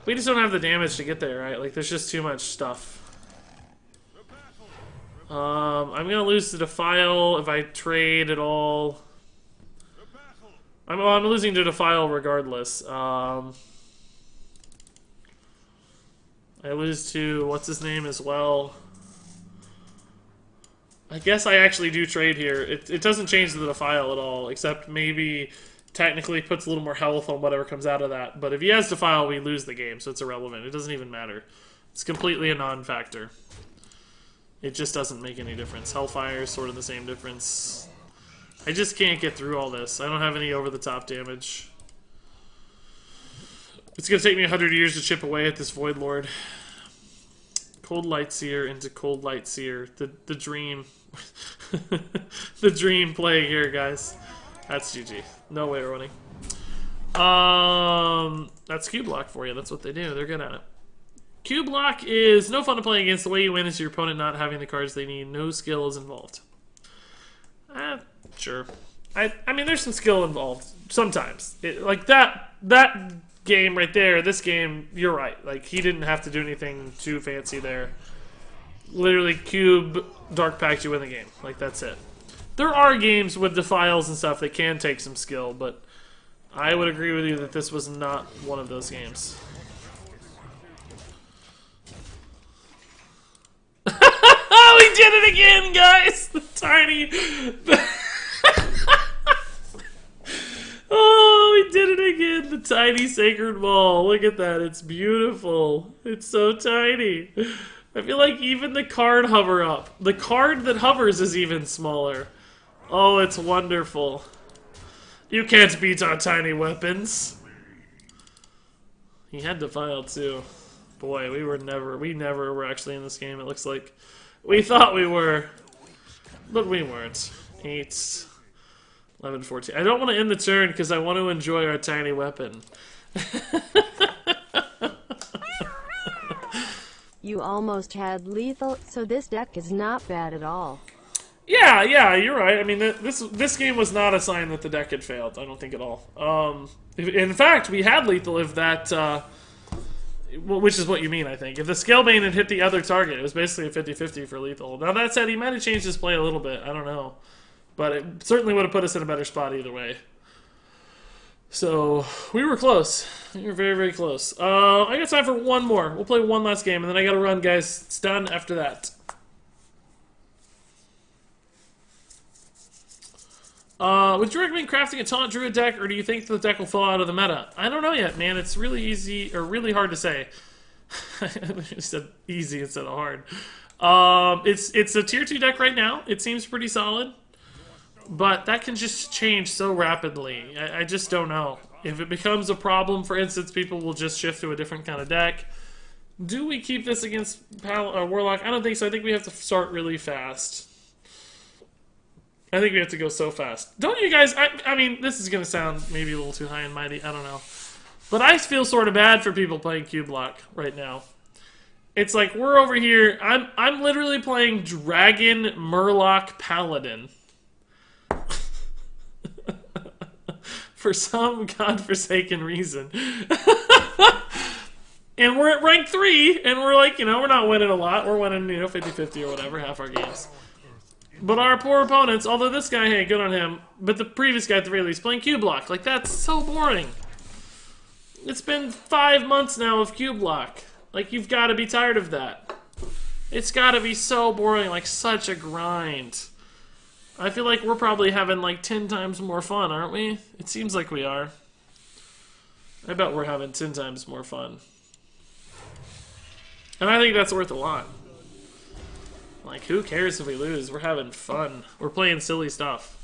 We just don't have the damage to get there, right? Like, there's just too much stuff. I'm gonna lose to Defile if I trade at all. I'm losing to Defile regardless. I lose to what's his name as well. I guess I actually do trade here. It doesn't change the Defile at all, except maybe technically puts a little more health on whatever comes out of that. But if he has Defile, we lose the game, so it's irrelevant. It doesn't even matter. It's completely a non-factor. It just doesn't make any difference. Hellfire is sort of the same difference. I just can't get through all this. I don't have any over-the-top damage. It's gonna take me 100 years to chip away at this Void Lord. Cold Light Seer into Cold Light Seer. The dream. The dream play here, guys. That's GG. No way of running. That's Q block for you. That's what they do. They're good at it. Q block is no fun to play against. The way you win is your opponent not having the cards they need. No skill is involved. Sure. I mean, there's some skill involved sometimes. Like that game right there. This game, you're right. Like he didn't have to do anything too fancy there. Literally, cube, dark pact, you win the game. Like that's it. There are games with defiles and stuff that can take some skill, but I would agree with you that this was not one of those games. We did it again, guys! The tiny... Oh, we did it again! The tiny sacred ball. Look at that. It's beautiful. It's so tiny. I feel like even the card hover up. The card that hovers is even smaller. Oh, it's wonderful. You can't beat our tiny weapons. He had Defile too. Boy, we never were actually in this game, it looks like. We thought we were, but we weren't. 8, 11, 14. I don't want to end the turn because I want to enjoy our tiny weapon. You almost had lethal, so this deck is not bad at all. Yeah, you're right. I mean, this game was not a sign that the deck had failed. I don't think at all. In fact, we had lethal if that, which is what you mean, I think. If the Scalebane had hit the other target, it was basically a 50-50 for lethal. Now, that said, he might have changed his play a little bit. I don't know. But it certainly would have put us in a better spot either way. So, we were close. We were very, very close. I got time for one more. We'll play one last game, and then I gotta run, guys. It's done after that. Would you recommend crafting a Taunt Druid deck, or do you think the deck will fall out of the meta? I don't know yet, man. It's really easy, or really hard to say. I said easy instead of hard. It's a tier 2 deck right now. It seems pretty solid. But that can just change so rapidly. I just don't know. If it becomes a problem, for instance, people will just shift to a different kind of deck. Do we keep this against Warlock? I don't think so. I think we have to start really fast. I think we have to go so fast. Don't you guys... I mean, this is going to sound maybe a little too high and mighty. I don't know. But I feel sort of bad for people playing Cube Block right now. It's like, we're over here... I'm literally playing Dragon Murloc Paladin. For some godforsaken reason. And we're at rank 3, and we're like, we're not winning a lot. We're winning, 50-50 or whatever, half our games. But our poor opponents, although this guy, hey, good on him, but the previous guy at the very least, playing Cube Block. Like, that's so boring. It's been 5 months now of Cube Block. Like, you've got to be tired of that. It's got to be so boring, like, such a grind. I feel like we're probably having, like, 10 times more fun, aren't we? It seems like we are. I bet we're having 10 times more fun. And I think that's worth a lot. Like, who cares if we lose? We're having fun. We're playing silly stuff.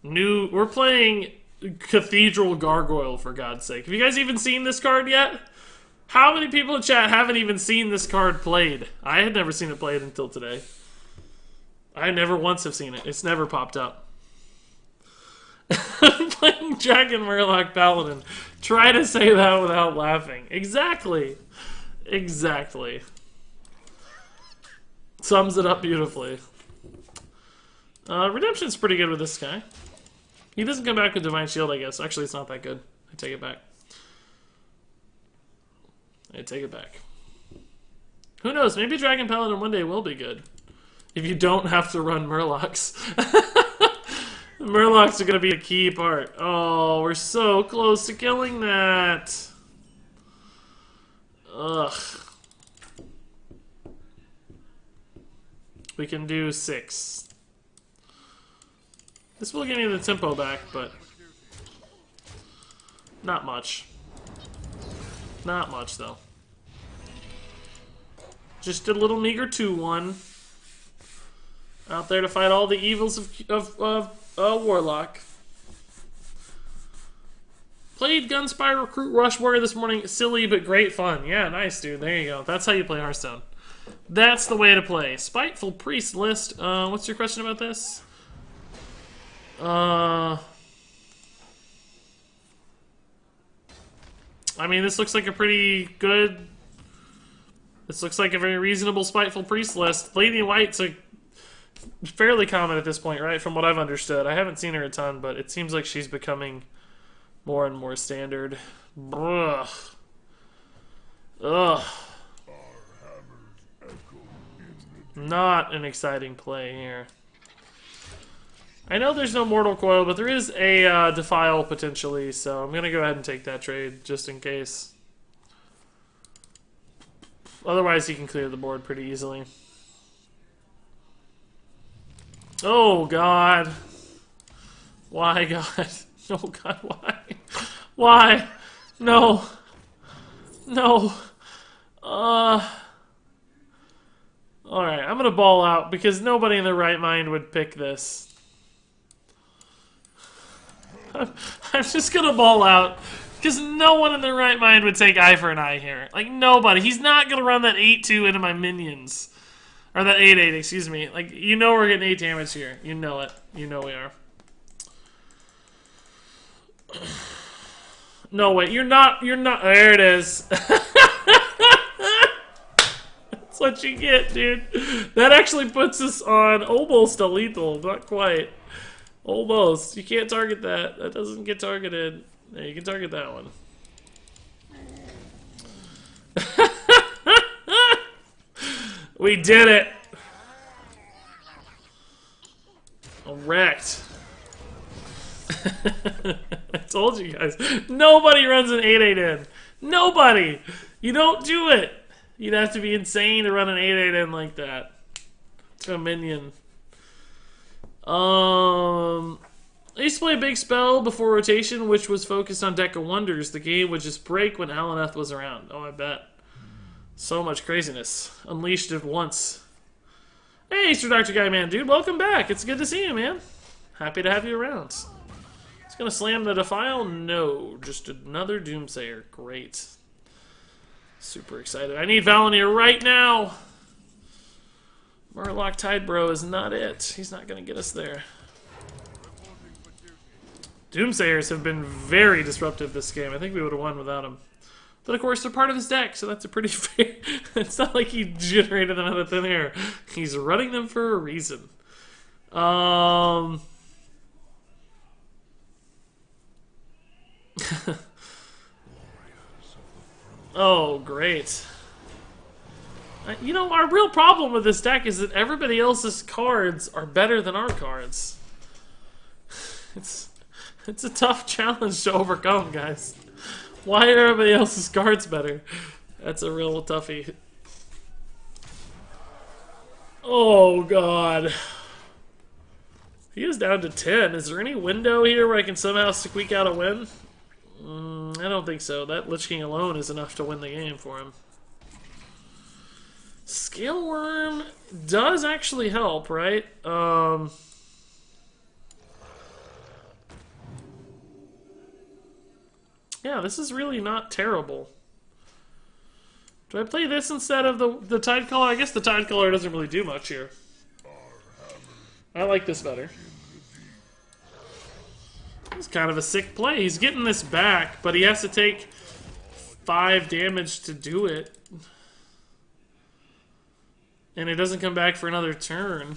We're playing Cathedral Gargoyle, for God's sake. Have you guys even seen this card yet? How many people in chat haven't even seen this card played? I had never seen it played until today. I never once have seen it. It's never popped up. I'm playing Dragon Murloc Paladin. Try to say that without laughing. Exactly. Exactly. Sums it up beautifully. Redemption's pretty good with this guy. He doesn't come back with Divine Shield, I guess. Actually, it's not that good. I take it back. I take it back. Who knows? Maybe Dragon Paladin one day will be good. If you don't have to run Murlocs. Murlocs are going to be a key part. Oh, we're so close to killing that. Ugh. We can do 6. This will give me the tempo back, but not much. Not much, though. Just a little meager 2-1. Out there to fight all the evils of a Warlock. Played Gunspire Recruit Rush Warrior this morning. Silly but great fun. Yeah, nice, dude. There you go. That's how you play Hearthstone. That's the way to play. Spiteful Priest list. What's your question about this? I mean, this looks like a pretty good... This looks like a very reasonable Spiteful Priest list. Lady in White's a fairly common at this point, right? From what I've understood. I haven't seen her a ton, but it seems like she's becoming more and more standard. Ugh. Ugh. Not an exciting play here. I know there's no Mortal Coil, but there is a Defile potentially, so I'm going to go ahead and take that trade just in case. Otherwise, he can clear the board pretty easily. Oh, God. Why, God? Oh, God, why? Why? No. No. Alright, I'm gonna ball out because nobody in their right mind would pick this. I'm just gonna ball out because no one in their right mind would take eye for an eye here. Like, nobody. He's not gonna run that 8-2 into my minions. Or that 8-8, excuse me. Like, you know we're getting 8 damage here. You know it. You know we are. No, wait, you're not, there it is. That's what you get, dude. That actually puts us on almost a lethal, not quite. Almost. You can't target that. That doesn't get targeted. Yeah, you can target that one. We did it. Wrecked. I told you guys. Nobody runs an 8-8 in. Nobody. You don't do it. You'd have to be insane to run an 8-8 in like that. To a minion. I used to play a big spell before rotation, which was focused on Deck of Wonders. The game would just break when Alaneth was around. Oh, I bet. So much craziness. Unleashed at once. Hey, Easter Doctor Guy Man, dude. Welcome back. It's good to see you, man. Happy to have you around. It's gonna slam the Defile? No. Just another Doomsayer. Great. Super excited. I need Valinir right now. Murloc Tidebro is not it. He's not gonna get us there. Doomsayers have been very disruptive this game. I think we would have won without them. But of course, they're part of his deck, so that's a pretty fair... It's not like he generated them out of thin air. He's running them for a reason. Oh, great. You know, our real problem with this deck is that everybody else's cards are better than our cards. It's a tough challenge to overcome, guys. Why are everybody else's cards better? That's a real toughie. Oh, God. He is down to 10. Is there any window here where I can somehow squeak out a win? I don't think so. That Lich King alone is enough to win the game for him. Scale Worm does actually help, right? Yeah, this is really not terrible. Do I play this instead of the Tidecaller? I guess the Tidecaller doesn't really do much here. I like this better. It's kind of a sick play. He's getting this back, but he has to take 5 damage to do it. And it doesn't come back for another turn.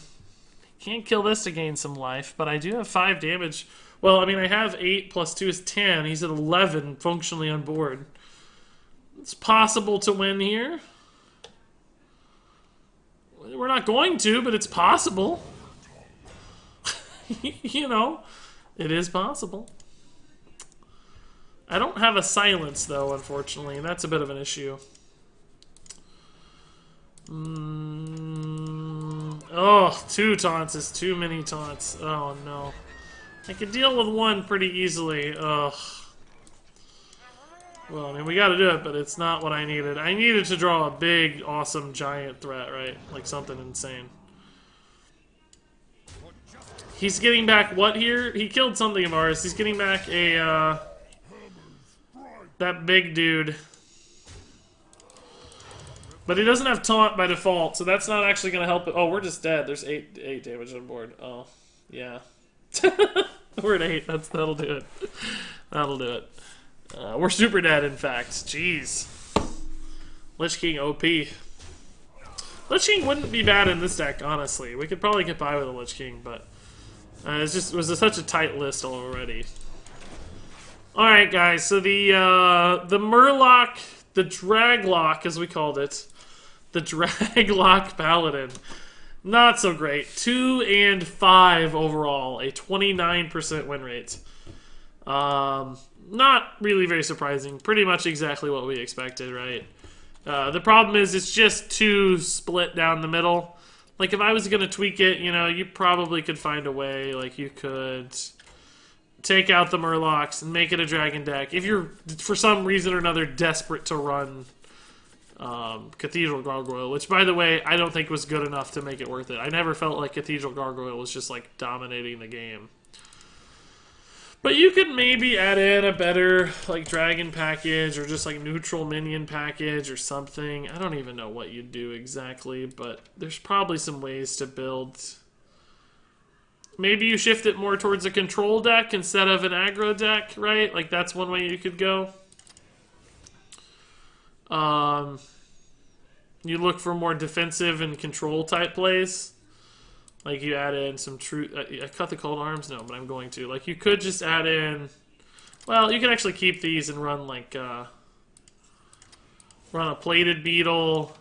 Can't kill this to gain some life, but I do have 5 damage. Well, I mean, I have 8 plus 2 is 10. He's at 11 functionally on board. It's possible to win here. We're not going to, but it's possible. You know, it is possible. I don't have a silence, though, unfortunately. That's a bit of an issue. Oh, 2 taunts is too many taunts. Oh, no. I could deal with 1 pretty easily. Ugh. Well, I mean, we gotta do it, but it's not what I needed. I needed to draw a big, awesome, giant threat, right? Like something insane. He's getting back what here? He killed something of ours. He's getting back a, that big dude. But he doesn't have taunt by default, so that's not actually going to help it. Oh, we're just dead. There's 8 damage on board. Oh, yeah. We're at 8. That'll do it. That'll do it. We're super dead, in fact. Jeez. Lich King OP. Lich King wouldn't be bad in this deck, honestly. We could probably get by with a Lich King, but it was such a tight list already. All right, guys. So the Murloc, the Draglock, as we called it, the Draglock Paladin, not so great. 2 and 5 overall, a 29% win rate. Not really very surprising. Pretty much exactly what we expected, right? The problem is it's just too split down the middle. Like, if I was going to tweak it, you know, you probably could find a way. Like, you could take out the Murlocs and make it a dragon deck. If you're, for some reason or another, desperate to run Cathedral Gargoyle, which, by the way, I don't think was good enough to make it worth it. I never felt like Cathedral Gargoyle was just, like, dominating the game. But you could maybe add in a better, like, dragon package or just, like, neutral minion package or something. I don't even know what you'd do exactly, but there's probably some ways to build. Maybe you shift it more towards a control deck instead of an aggro deck, right? Like, that's one way you could go. You look for more defensive and control type plays. Like, you add in some true... I cut the cold arms? No, but I'm going to. Like, you could just add in... Well, you could actually keep these and run, like, run a plated beetle.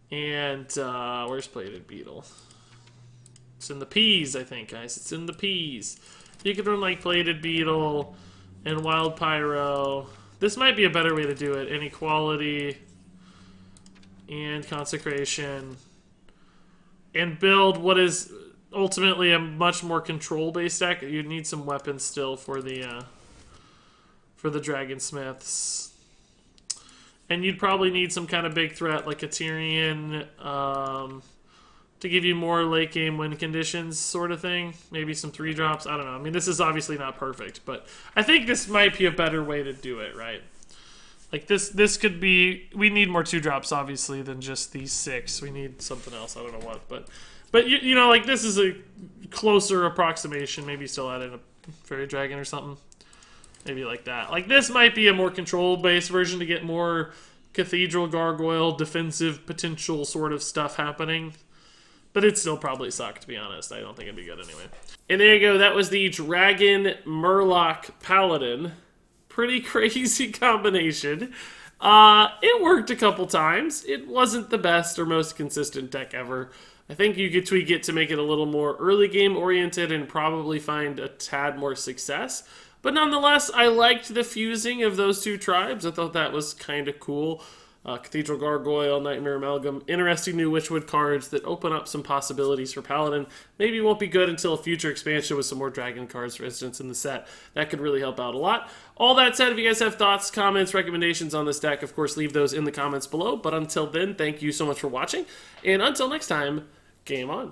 And, where's plated beetle? It's in the peas, I think, guys. It's in the peas. You could run, like, plated beetle and wild pyro. This might be a better way to do it. Inequality and consecration. And build what is ultimately a much more control-based deck. You need some weapons still for the Dragonsmiths. And you'd probably need some kind of big threat like a Tyrion to give you more late-game win conditions sort of thing. Maybe some 3-drops. I don't know. I mean, this is obviously not perfect, but I think this might be a better way to do it, right? Like, this could be... We need more 2-drops, obviously, than just these 6. We need something else. I don't know what. But you know, like, this is a closer approximation. Maybe still add in a Fairy Dragon or something. Maybe like that. Like, this might be a more control-based version to get more Cathedral Gargoyle, defensive potential sort of stuff happening. But it'd still probably suck, to be honest. I don't think it'd be good anyway. And there you go. That was the Dragon Murloc Paladin. Pretty crazy combination. It worked a couple times. It wasn't the best or most consistent deck ever. I think you could tweak it to make it a little more early game oriented and probably find a tad more success. But nonetheless, I liked the fusing of those two tribes. I thought that was kind of cool. Cathedral Gargoyle, Nightmare Amalgam, interesting new Witchwood cards that open up some possibilities for Paladin. Maybe won't be good until a future expansion with some more dragon cards, for instance, in the set. That could really help out a lot. All that said, if you guys have thoughts, comments, recommendations on this deck, of course, leave those in the comments below. But until then, thank you so much for watching. And until next time, game on.